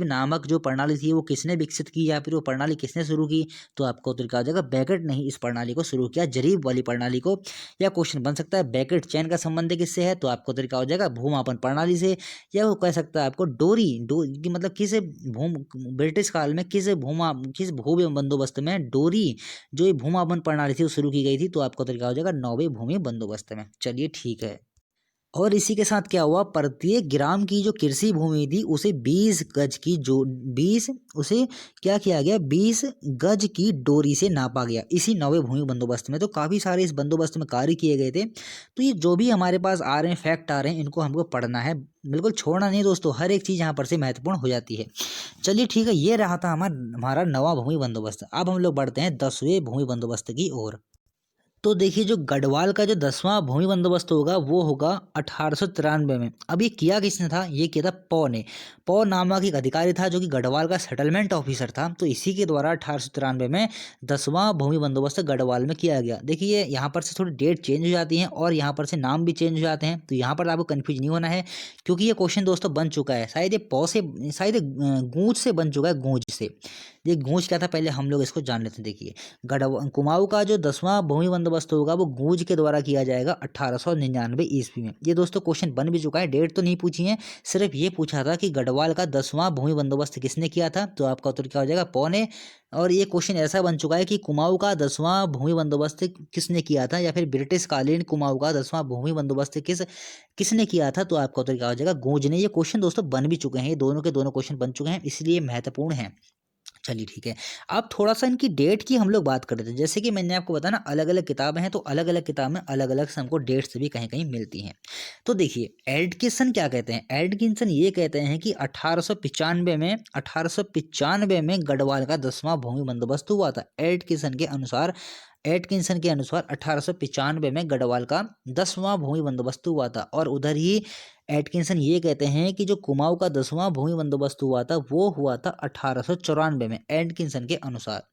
नामक जो प्रणाली थी वो किसने विकसित की, या फिर वो प्रणाली किसने शुरू की। तो आपको उत्तर क्या हो जाएगा, बैकेट ने ही इस प्रणाली को शुरू किया, जरीब वाली प्रणाली को। या क्वेश्चन बन सकता है बैकेट चैन का संबंध किससे है, तो आपको उत्तर क्या हो जाएगा, भूमापन प्रणाली से। या वो कह सकता है आपको डोरी की, मतलब किस ब्रिटिश काल में किस भू बंदोबस्त में डोरी जो ये भूमापन प्रणाली थी वो शुरू की गई थी। तो आपका उत्तर क्या हो जाएगा, नौवे भूमि बंदोबस्त में। चलिए ठीक है। और इसी के साथ क्या हुआ, प्रत्येक ग्राम की जो कृषि भूमि थी उसे 20 गज की जो 20 उसे क्या किया गया, 20 गज की डोरी से नापा गया, इसी नौवे भूमि बंदोबस्त में। तो काफ़ी सारे इस बंदोबस्त में कार्य किए गए थे। तो ये जो भी हमारे पास आ रहे हैं फैक्ट आ रहे हैं, इनको हमको पढ़ना है, बिल्कुल छोड़ना नहीं दोस्तों। हर एक चीज़ यहाँ पर से महत्वपूर्ण हो जाती है। चलिए ठीक है, ये रहा था हमारा नवा भूमि बंदोबस्त। अब हम लोग बढ़ते हैं 10वें भूमि बंदोबस्त की ओर। तो देखिए जो गढ़वाल का जो 10वां भूमि बंदोबस्त होगा वो होगा 1893 में। अब ये किया किसने था, ये किया था पौ ने। पौ नामक एक अधिकारी था जो कि गढ़वाल का सेटलमेंट ऑफिसर था। तो इसी के द्वारा 1893 में 10वां भूमि बंदोबस्त गढ़वाल में किया गया। देखिए यहाँ पर से थोड़ी डेट चेंज हो जाती है और यहाँ पर से नाम भी चेंज हो जाते हैं। तो यहाँ पर आपको कन्फ्यूज नहीं होना है, क्योंकि ये क्वेश्चन दोस्तों बन चुका है। शायद ये पौ से, शायद गूंज से बन चुका है, गूंज से। ये गूंज क्या था पहले हम लोग इसको जान लेते हैं। देखिए कुमाऊं का जो 10वां भूमि बंदोबस्त होगा वो गूंज के द्वारा किया जाएगा 1899 ईस्वी में। ये दोस्तों क्वेश्चन बन भी चुका है, डेट तो नहीं पूछी है, सिर्फ ये पूछा था कि गढ़वाल का 10वां भूमि बंदोबस्त किसने किया था। तो आपका उत्तर क्या हो जाएगा, पौ ने। और ये क्वेश्चन ऐसा बन चुका है कि कुमाऊं का 10वां भूमि बंदोबस्त किसने किया था, या फिर ब्रिटिश कालीन कुमाऊं का 10वां भूमि बंदोबस्त किसने किया था। तो आपका उत्तर क्या हो जाएगा, गूंज ने। ये क्वेश्चन दोस्तों बन भी चुके हैं, ये दोनों के दोनों क्वेश्चन बन चुके हैं, इसलिए महत्वपूर्ण है। चलिए ठीक है। अब थोड़ा सा इनकी डेट की हम लोग बात कर रहे थे। जैसे कि मैंने आपको बताया ना, अलग अलग किताबें हैं, तो अलग अलग किताब में अलग अलग से हमको डेट्स भी कहीं कहीं मिलती हैं। तो देखिए एडकिंसन क्या कहते हैं, एडकिंसन ये कहते हैं कि 1895 में गढ़वाल का 10वां भूमि बंदोबस्त हुआ था। एडकिंसन के अनुसार एटकिंसन के अनुसार 1895 में गढ़वाल का 10वां भूमि बंदोबस्त हुआ था। और उधर ही एटकिंसन ये कहते हैं कि जो कुमाऊं का 10वां भूमि बंदोबस्त हुआ था वो हुआ था 1894 में, एटकिंसन के अनुसार।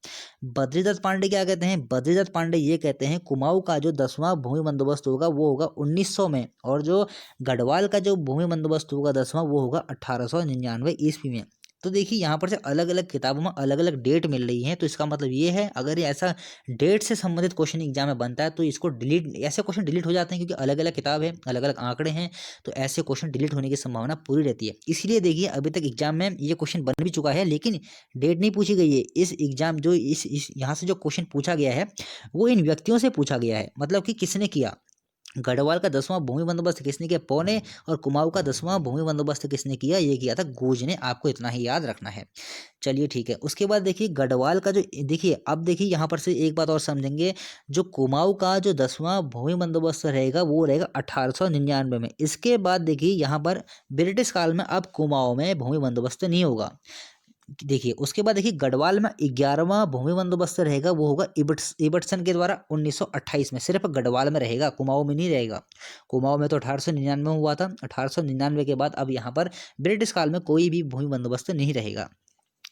बद्रीदत्त पांडे क्या कहते हैं? बद्रीदत्त पांडे ये कहते हैं कुमाऊं का जो 10वां भूमि बंदोबस्त होगा वो होगा 1900 में, और जो गढ़वाल का जो भूमि बंदोबस्त होगा 10वां वो होगा 1899 ईस्वी में। तो देखिए यहाँ पर से अलग अलग किताबों में अलग अलग डेट मिल रही है, तो इसका मतलब ये है अगर ये ऐसा डेट से संबंधित क्वेश्चन एग्जाम में बनता है तो इसको डिलीट, ऐसे क्वेश्चन डिलीट हो जाते हैं क्योंकि अलग अलग किताब है, अलग अलग आंकड़े हैं, तो ऐसे क्वेश्चन डिलीट होने की संभावना पूरी रहती है। इसलिए देखिए अभी तक एग्जाम में ये क्वेश्चन बन भी चुका है लेकिन डेट नहीं पूछी गई है। इस एग्जाम जो इस यहाँ से जो क्वेश्चन पूछा गया है वो इन व्यक्तियों से पूछा गया है, मतलब कि किसने किया। गढ़वाल का 10वां भूमि बंदोबस्त किसने किया? पौने। और कुमाऊं का 10वां भूमि बंदोबस्त किसने किया? ये किया था गूज ने। आपको इतना ही याद रखना है। चलिए ठीक है। उसके बाद देखिए गढ़वाल का जो, देखिए अब देखिए यहाँ पर से एक बात और समझेंगे, जो कुमाऊं का जो 10वां भूमि बंदोबस्त रहेगा वो रहेगा 1899 में। इसके बाद देखिए यहाँ पर ब्रिटिश काल में अब कुमाऊं में भूमि बंदोबस्त नहीं होगा। देखिए उसके बाद देखिए गढ़वाल में 11वां भूमि बंदोबस्त रहेगा वो होगा इबटसन के द्वारा 1928 में। सिर्फ गढ़वाल में रहेगा, कुमाऊं में नहीं रहेगा। कुमाऊं में तो 1899 में हुआ था। 1899 के बाद अब यहाँ पर ब्रिटिश काल में कोई भी भूमि बंदोबस्त नहीं रहेगा।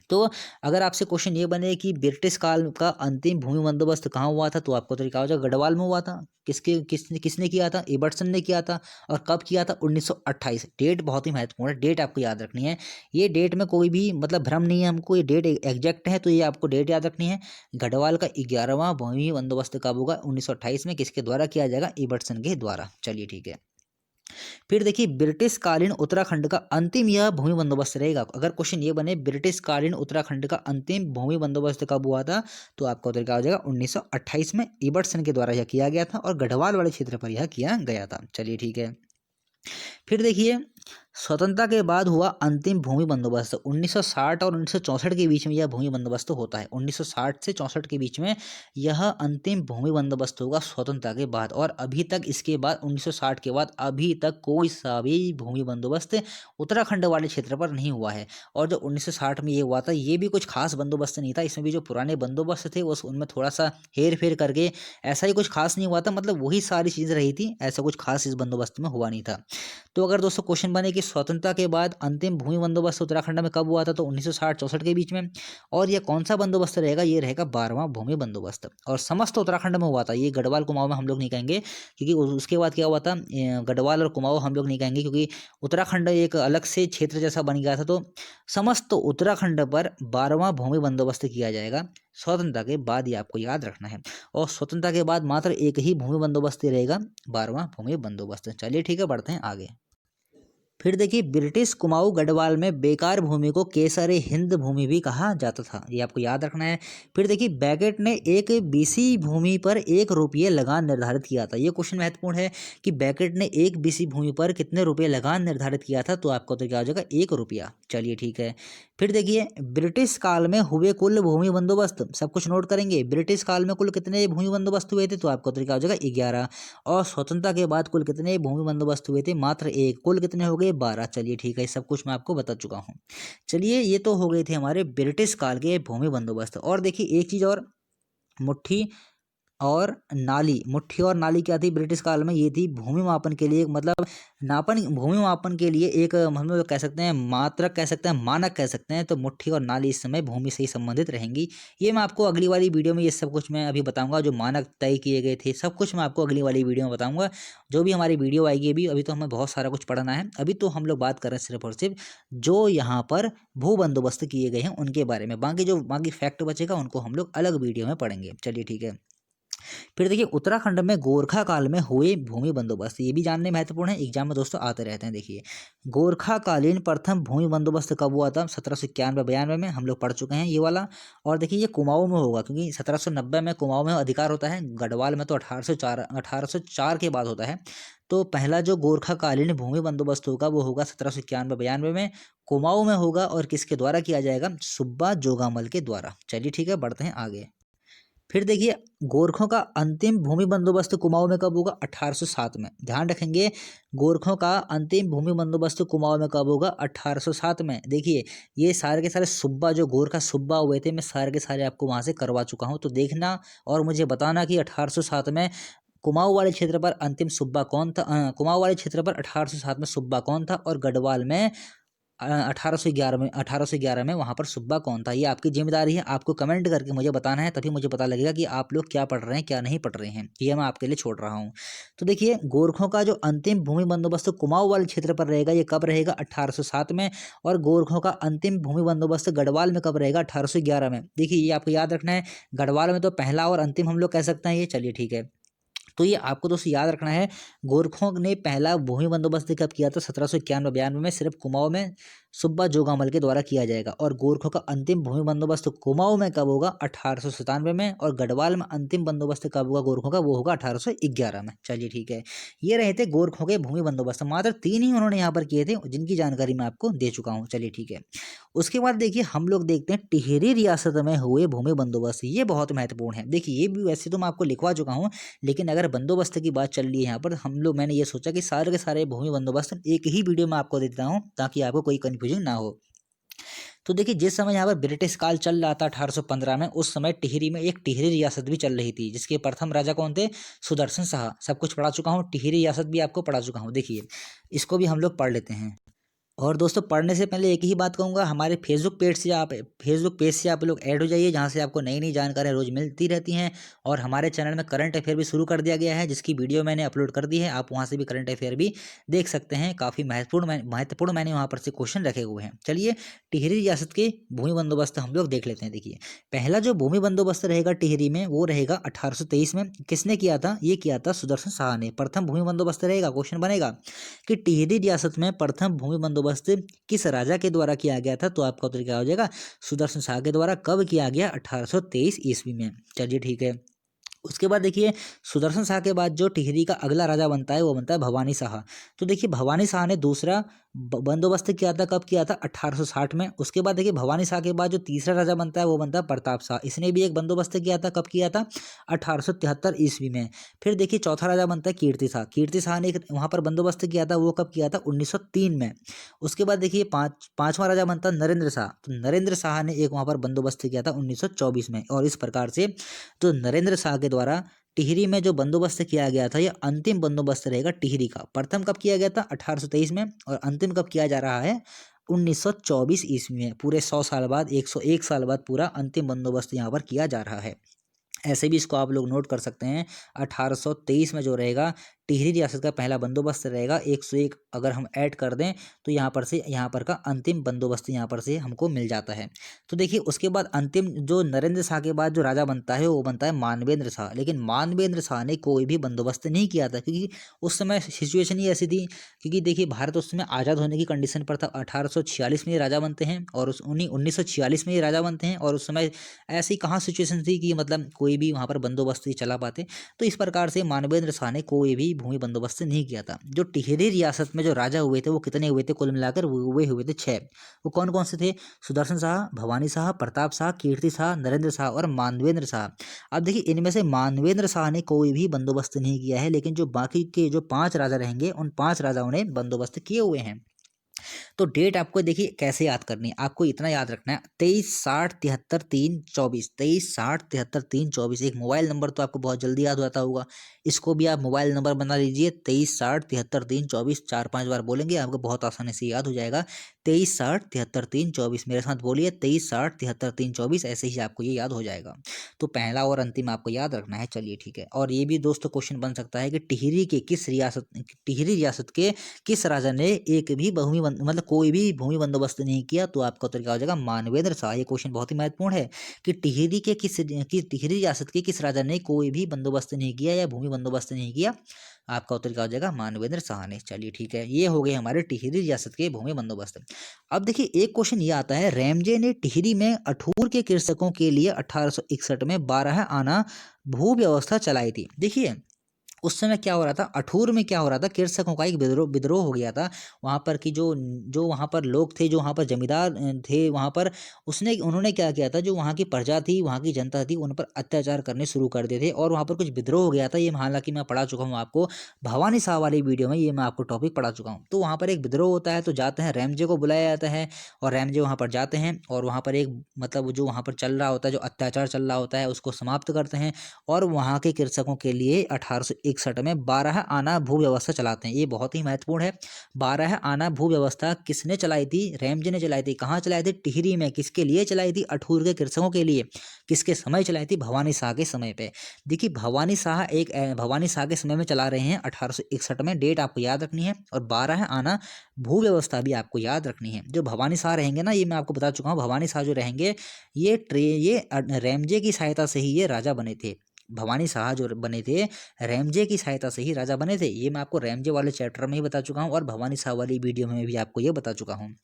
तो अगर आपसे क्वेश्चन ये बने कि ब्रिटिश काल का अंतिम भूमि बंदोबस्त कहाँ हुआ था, तो आपको तरीका हो जाएगा गढ़वाल में हुआ था। किसने किसने किया था? इबर्टसन ने किया था। और कब किया था? 1928। डेट बहुत ही महत्वपूर्ण है, डेट आपको याद रखनी है। ये डेट में कोई भी मतलब भ्रम नहीं है हमको, ये डेट एग्जैक्ट है, तो ये आपको डेट याद रखनी है। गढ़वाल का 11वां भूमि बंदोबस्त कब होगा? 1928 में। किसके द्वारा किया जाएगा? इबर्टसन के द्वारा। चलिए ठीक है। फिर देखिए ब्रिटिश कालीन उत्तराखंड का अंतिम यह भूमि बंदोबस्त रहेगा। अगर क्वेश्चन ये बने ब्रिटिश कालीन उत्तराखंड का अंतिम भूमि बंदोबस्त कब हुआ था, तो आपका उत्तर क्या हो जाएगा? 1928 में इबर्टसन के द्वारा यह किया गया था और गढ़वाल वाले क्षेत्र पर यह किया गया था। चलिए ठीक है। फिर देखिए स्वतंत्रता के बाद हुआ अंतिम भूमि बंदोबस्त 1960 और 1964 के बीच में यह भूमि बंदोबस्त होता है। 1960 से 64 के बीच में यह अंतिम भूमि बंदोबस्त होगा स्वतंत्रता के बाद। और अभी तक इसके बाद 1960 के बाद अभी तक कोई सा भी भूमि बंदोबस्त उत्तराखंड वाले क्षेत्र पर नहीं हुआ है। और जो 1960 में ये हुआ था ये भी कुछ खास बंदोबस्त नहीं था, इसमें भी जो पुराने बंदोबस्त थे उनमें थोड़ा सा हेर फेर करके ऐसा ही कुछ खास नहीं हुआ था, मतलब वही सारी चीज़ें रही थी, ऐसा कुछ खास इस बंदोबस्त में हुआ नहीं था। तो अगर दोस्तों क्वेश्चन बने कि स्वतंत्रता के बाद अंतिम भूमि बंदोबस्त उत्तराखंड में कब हुआ था, तो 1960-64 के बीच में। और ये कौन सा बंदोबस्त रहेगा? ये रहेगा 12वां भूमि बंदोबस्त। और समस्त उत्तराखंड में हुआ था ये, गढ़वाल कुमाऊं में हम लोग नहीं कहेंगे क्योंकि उसके बाद क्या हुआ था, गढ़वाल और कुमाऊं हम लोग नहीं कहेंगे क्योंकि उत्तराखंड एक अलग से क्षेत्र जैसा बन गया था। तो समस्त उत्तराखंड पर 12वां भूमि बंदोबस्त किया जाएगा स्वतंत्रता के बाद, ये आपको याद रखना है। और स्वतंत्रता के बाद मात्र एक ही भूमि बंदोबस्त ही रहेगा, 12वां भूमि बंदोबस्त। चलिए ठीक है, बढ़ते हैं आगे। फिर देखिए ब्रिटिश कुमाऊं गढ़वाल में बेकार भूमि को केसर हिंद भूमि भी कहा जाता था, ये आपको याद रखना है। फिर देखिए बैकेट ने एक बीसी भूमि पर 1 रुपये लगान निर्धारित किया था। ये क्वेश्चन महत्वपूर्ण है कि बैकेट ने एक बीसी भूमि पर कितने रुपये लगान निर्धारित किया था, तो आपका तो क्या हो जाएगा? 1 रुपया। चलिए ठीक है। फिर देखिए ब्रिटिश काल में हुए कुल भूमि बंदोबस्त, सब कुछ नोट करेंगे। ब्रिटिश काल में कुल कितने भूमि बंदोबस्त हुए थे, तो आपका उत्तर क्या हो जाएगा? 11। और स्वतंत्रता के बाद कुल कितने भूमि बंदोबस्त हुए थे? मात्र 1। कुल कितने हो गए? 12। चलिए ठीक है, सब कुछ मैं आपको बता चुका हूँ। चलिए ये तो हो गए थे हमारे ब्रिटिश काल के भूमि बंदोबस्त। और देखिए एक चीज़ और, मुट्ठी और नाली। मुट्ठी और नाली क्या थी ब्रिटिश काल में? ये थी भूमि मापन के लिए, मतलब भूमि मापन के लिए एक हम लोग कह सकते हैं मात्रक, कह सकते हैं मानक, कह सकते हैं। तो मुट्ठी और नाली इस समय भूमि से ही संबंधित रहेंगी। ये मैं आपको अगली वाली वीडियो में ये सब कुछ मैं अभी बताऊंगा, जो मानक तय किए गए थे सब कुछ मैं आपको अगली वाली वीडियो में बताऊंगा। जो भी हमारी वीडियो आएगी अभी तो हमें बहुत सारा कुछ पढ़ना है। अभी तो हम लोग बात कर रहे हैं सिर्फ और सिर्फ जो यहाँ पर भू बंदोबस्त किए गए हैं उनके बारे में। बाकी फैक्ट बचेगा उनको हम लोग अलग वीडियो में पढ़ेंगे। चलिए ठीक है। फिर देखिए उत्तराखंड में गोरखा काल में हुए भूमि बंदोबस्त, ये भी जानने महत्वपूर्ण है, एग्जाम में दोस्तों आते रहते हैं। देखिए गोरखा कालीन प्रथम भूमि बंदोबस्त कब हुआ था? 1791-92 में, हम लोग पढ़ चुके हैं ये वाला। और देखिए ये कुमाऊं में होगा क्योंकि 1790 में कुमाऊं में अधिकार होता है, गढ़वाल में तो 1804 के बाद होता है। तो पहला जो गोरखा कालीन भूमि बंदोबस्त होगा वो होगा 1791-92 में, कुमाऊं में होगा। और किसके द्वारा किया जाएगा? सुब्बा जोगामल के द्वारा। चलिए ठीक है, बढ़ते हैं आगे। फिर देखिए गोरखों का अंतिम भूमि बंदोबस्त कुमाऊं में कब होगा? 1807 में। ध्यान रखेंगे, गोरखों का अंतिम भूमि बंदोबस्त कुमाऊं में कब होगा? 1807 में। देखिए ये सारे के सारे सुब्बा, जो गोरखा सुब्बा हुए थे, मैं सारे के सारे आपको वहां से करवा चुका हूं, तो देखना और मुझे बताना कि 1807 में कुमाऊं वाले क्षेत्र पर अंतिम सुब्बा कौन था। कुमाऊं वाले क्षेत्र पर 1807 में सुब्बा कौन था, और गढ़वाल में 1811 में वहां पर सुब्बा कौन था। ये आपकी जिम्मेदारी है, आपको कमेंट करके मुझे बताना है, तभी मुझे पता लगेगा कि आप लोग क्या पढ़ रहे हैं क्या नहीं पढ़ रहे हैं। ये मैं आपके लिए छोड़ रहा हूँ। तो देखिए गोरखों का जो अंतिम भूमि बंदोबस्त कुमाऊं वाले क्षेत्र पर रहेगा, ये कब रहेगा? 1807 में। और गोरखों का अंतिम भूमि बंदोबस्त गढ़वाल में कब रहेगा? 1811 में। देखिए ये आपको याद रखना है, गढ़वाल में तो पहला और अंतिम हम लोग कह सकते हैं ये। चलिए ठीक है, तो ये आपको दोस्तों याद रखना है। गोरखों ने पहला भूमि बंदोबस्त कब किया था? 1791-92 में, सिर्फ कुमाऊं में सुब्बा जोगामल के द्वारा किया जाएगा। और गोरखों का अंतिम भूमि बंदोबस्त कुमाऊं में कब होगा? 1897 में। और गढ़वाल में अंतिम बंदोबस्त कब होगा गोरखों का? वो होगा 1811 में। चलिए ठीक है, ये रहे थे गोरखों के भूमि बंदोबस्त। मात्र 3 ही उन्होंने यहाँ पर किए थे, जिनकी जानकारी मैं आपको दे चुका हूँ। चलिए ठीक है, उसके बाद देखिए हम लोग देखते हैं टिहरी रियासत में हुए भूमि बंदोबस्त। ये बहुत महत्वपूर्ण है। देखिए ये भी वैसे तो मैं आपको लिखवा चुका हूँ, लेकिन अगर बंदोबस्त की बात चल रही है यहाँ पर, मैंने ये सोचा कि सारे के सारे भूमि बंदोबस्त एक ही वीडियो में आपको दे देता हूँ, ताकि आपको कोई कंफ्यूजन ना हो। तो देखिए जिस समय यहाँ पर ब्रिटिश काल चल रहा था 1815 में, उस समय टिहरी में एक टिहरी रियासत भी चल रही थी, जिसके प्रथम राजा कौन थे? सुदर्शन शाह। सब कुछ पढ़ा चुका हूँ, टिहरी रियासत भी आपको पढ़ा चुका हूँ। देखिए इसको भी हम लोग पढ़ लेते हैं। और दोस्तों पढ़ने से पहले एक ही बात कहूँगा, हमारे फेसबुक पेज से आप लोग ऐड हो जाइए, जहाँ से आपको नई नई जानकारियाँ रोज़ मिलती रहती हैं। और हमारे चैनल में करंट अफेयर भी शुरू कर दिया गया है, जिसकी वीडियो मैंने अपलोड कर दी है, आप वहाँ से भी करंट अफेयर भी देख सकते हैं। काफ़ी महत्वपूर्ण मैंने वहाँ पर से क्वेश्चन रखे हुए हैं। चलिए टिहरी रियासत के भूमि बंदोबस्त हम लोग देख लेते हैं। देखिए पहला जो भूमि बंदोबस्त रहेगा टिहरी में, वो रहेगा 1823 में। किसने किया था? ये किया था सुदर्शन शाह ने। प्रथम भूमि बंदोबस्त रहेगा, क्वेश्चन बनेगा कि टिहरी रियासत में प्रथम भूमि बंदोबस्त किस राजा के द्वारा किया गया था? तो आपका उत्तर क्या हो जाएगा? सुदर्शन शाह के द्वारा। कब किया गया? 1823 ईस्वी में। चलिए ठीक है, उसके बाद देखिए सुदर्शन शाह के बाद जो टिहरी का अगला राजा बनता है, वो बनता है भवानी शाह। तो देखिए भवानी शाह ने दूसरा बंदोबस्त किया था। कब किया था? 1860 में। उसके बाद देखिए भवानी शाह के बाद जो तीसरा राजा बनता है, वो बनता है प्रताप शाह। इसने भी एक बंदोबस्त किया था। कब किया था? 1873 ईस्वी में। फिर देखिए चौथा राजा बनता है कीर्ति शाह। कीर्ति शाह ने एक वहाँ पर बंदोबस्त किया था, वो कब किया था? 1903 में। उसके बाद देखिए पांचवा राजा बनता है नरेंद्र शाह। तो नरेंद्र शाह ने एक वहाँ पर बंदोबस्त किया था 1924 में। और इस प्रकार से तो नरेंद्र शाह के द्वारा टिहरी में जो बंदोबस्त किया गया था, यह अंतिम बंदोबस्त रहेगा टिहरी का। प्रथम कब किया गया था? 1823 में। और अंतिम कब किया जा रहा है? 1924 ईस्वी में। पूरे 100 साल बाद, 101 साल बाद पूरा अंतिम बंदोबस्त यहाँ पर किया जा रहा है। ऐसे भी इसको आप लोग नोट कर सकते हैं। 1823 में जो रहेगा टिहरी रियासत का पहला बंदोबस्त रहेगा। 101 अगर हम ऐड कर दें, तो यहाँ पर से यहाँ पर का अंतिम बंदोबस्त यहाँ पर से हमको मिल जाता है। तो देखिए उसके बाद अंतिम जो नरेंद्र शाह के बाद जो राजा बनता है, वो बनता है मानवेंद्र शाह। लेकिन मानवेंद्र शाह ने कोई भी बंदोबस्त नहीं किया था, क्योंकि उस समय सिचुएशन ही ऐसी थी। क्योंकि देखिए भारत उस समय आज़ाद होने की कंडीशन पर था। 1846 में ये राजा बनते हैं, और 1946 में ये राजा बनते हैं। और उस समय ऐसी कहाँ सिचुएशन थी कि मतलब कोई भी वहाँ पर बंदोबस्त ही चला पाते। तो इस प्रकार से मानवेंद्र शाह ने कोई भी भूमि बंदोबस्त नहीं किया था। जो टिहरी रियासत में जो राजा हुए थे, वो कितने हुए थे? कुल मिलाकर वे हुए थे 6। वो कौन कौन से थे? सुदर्शन शाह, भवानी शाह, प्रताप शाह, कीर्ति शाह, नरेंद्र शाह और मानवेंद्र शाह। अब देखिए इनमें से मानवेंद्र शाह ने कोई भी बंदोबस्त नहीं किया है, लेकिन जो बाकी के जो 5 राजा रहेंगे, उन 5 राजाओं ने बंदोबस्त किए हुए हैं। तो डेट आपको देखिए कैसे याद करनी है, आपको इतना याद रखना है 23, 60, 73, 24। 23, 60, 73, 24 एक मोबाइल नंबर तो आपको बहुत जल्दी याद हो जाता होगा। इसको भी आप मोबाइल नंबर बना लीजिए। 23, 60, 73, 24 4-5 बार बोलेंगे, आपको बहुत आसानी से याद हो जाएगा। 23, 60, 73, 24 मेरे साथ बोलिए। 23, 60, 73, 24 ऐसे ही आपको ये याद हो जाएगा। तो पहला और अंतिम आपको याद रखना है। चलिए ठीक है, और ये भी दोस्तों क्वेश्चन बन सकता है कि टिहरी रियासत के किस राजा ने एक भी मतलब कोई भी भूमि बंदोबस्त नहीं किया? तो आपका उत्तर क्या हो जाएगा? मानवेंद्र शाह। ये क्वेश्चन बहुत ही महत्वपूर्ण है कि टिहरी रियासत के किस राजा ने कोई भी बंदोबस्त नहीं किया या भूमि बंदोबस्त नहीं किया? आपका उत्तर क्या हो जाएगा? मानवेंद्र शाह ने। चलिए ठीक है, ये हो गए हमारे टिहरी रियासत के भूमि बंदोबस्त। अब देखिए एक क्वेश्चन ये आता है, रैमजे ने टिहरी में अठूर के कृषकों के लिए 1861 में 12 आना भू व्यवस्था चलाई थी। देखिए उस समय क्या हो रहा था, अठूर में क्या हो रहा था, कृषकों का एक विद्रोह विद्रोह हो गया था। वहाँ पर की जो जो वहाँ पर लोग थे, जो वहाँ पर जमींदार थे वहाँ पर, उसने उन्होंने क्या किया था, जो वहाँ की प्रजा थी, वहाँ की जनता थी, उन पर अत्याचार करने शुरू कर दिए थे और वहाँ पर कुछ विद्रोह हो गया था। ये हालांकि मैं पढ़ा चुका हूँ आपको भवानी शाह वाली वीडियो में, ये मैं आपको टॉपिक पढ़ा चुका हूँ। तो वहाँ पर एक विद्रोह होता है, तो जाते हैं रैमजे को बुलाया जाता है और रैमजे वहाँ पर जाते हैं और वहाँ पर एक मतलब जो वहाँ पर चल रहा होता है, जो अत्याचार चल रहा होता है, उसको समाप्त करते हैं और वहाँ के कृषकों के लिए 1861 में 12 आना भू व्यवस्था चलाते हैं। ये बहुत ही महत्वपूर्ण है। 12 आना भू व्यवस्था किसने चलाई थी? रैमजे ने चलाई थी। कहाँ चलाई थी? टिहरी में। किसके लिए चलाई थी? अठूर के कृषकों के लिए। किसके समय चलाई थी? भवानी शाह के समय पे। देखिए भवानी शाह के समय में चला रहे हैं 1861 में, डेट आपको याद रखनी है। और 12 आना भू व्यवस्था भी आपको याद रखनी है। जो भवानी शाह रहेंगे ना, ये मैं आपको बता चुका हूँ, भवानी शाह जो रहेंगे ये रैमजे की सहायता से ही ये राजा बने थे। भवानी शाह जो बने थे, रैमजे की सहायता से ही राजा बने थे। ये मैं आपको रैमजे वाले चैप्टर में ही बता चुका हूँ और भवानी शाह वाली वीडियो में भी आपको ये बता चुका हूँ।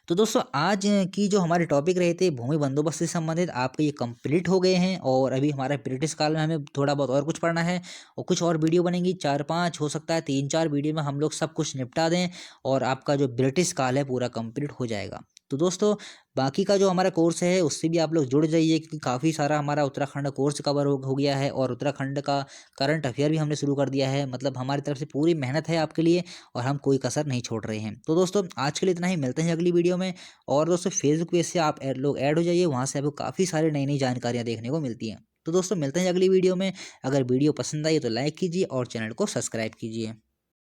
तो दोस्तों आज की जो हमारे टॉपिक रहे थे भूमि बंदोबस्त से संबंधित, आपके ये कंप्लीट हो गए हैं और अभी हमारे ब्रिटिश काल में हमें थोड़ा बहुत और कुछ पढ़ना है और कुछ और वीडियो बनेंगी, 4-5 हो सकता है, 3-4 वीडियो में हम लोग सब कुछ निपटा दें और आपका जो ब्रिटिश काल है पूरा कंप्लीट हो जाएगा। तो दोस्तों बाकी का जो हमारा कोर्स है उससे भी आप लोग जुड़ जाइए, क्योंकि काफ़ी सारा हमारा उत्तराखंड कोर्स कवर हो गया है और उत्तराखंड का करंट अफेयर भी हमने शुरू कर दिया है। मतलब हमारी तरफ से पूरी मेहनत है आपके लिए और हम कोई कसर नहीं छोड़ रहे हैं। तो दोस्तों आज के लिए इतना ही, मिलते हैं अगली वीडियो में। और दोस्तों फेसबुक पेज से आप लोग ऐड हो जाइए, वहाँ से आपको काफ़ी सारी नई नई जानकारियाँ देखने को मिलती हैं। तो दोस्तों मिलते हैं अगली वीडियो में। अगर वीडियो पसंद आई तो लाइक कीजिए और चैनल को सब्सक्राइब कीजिए।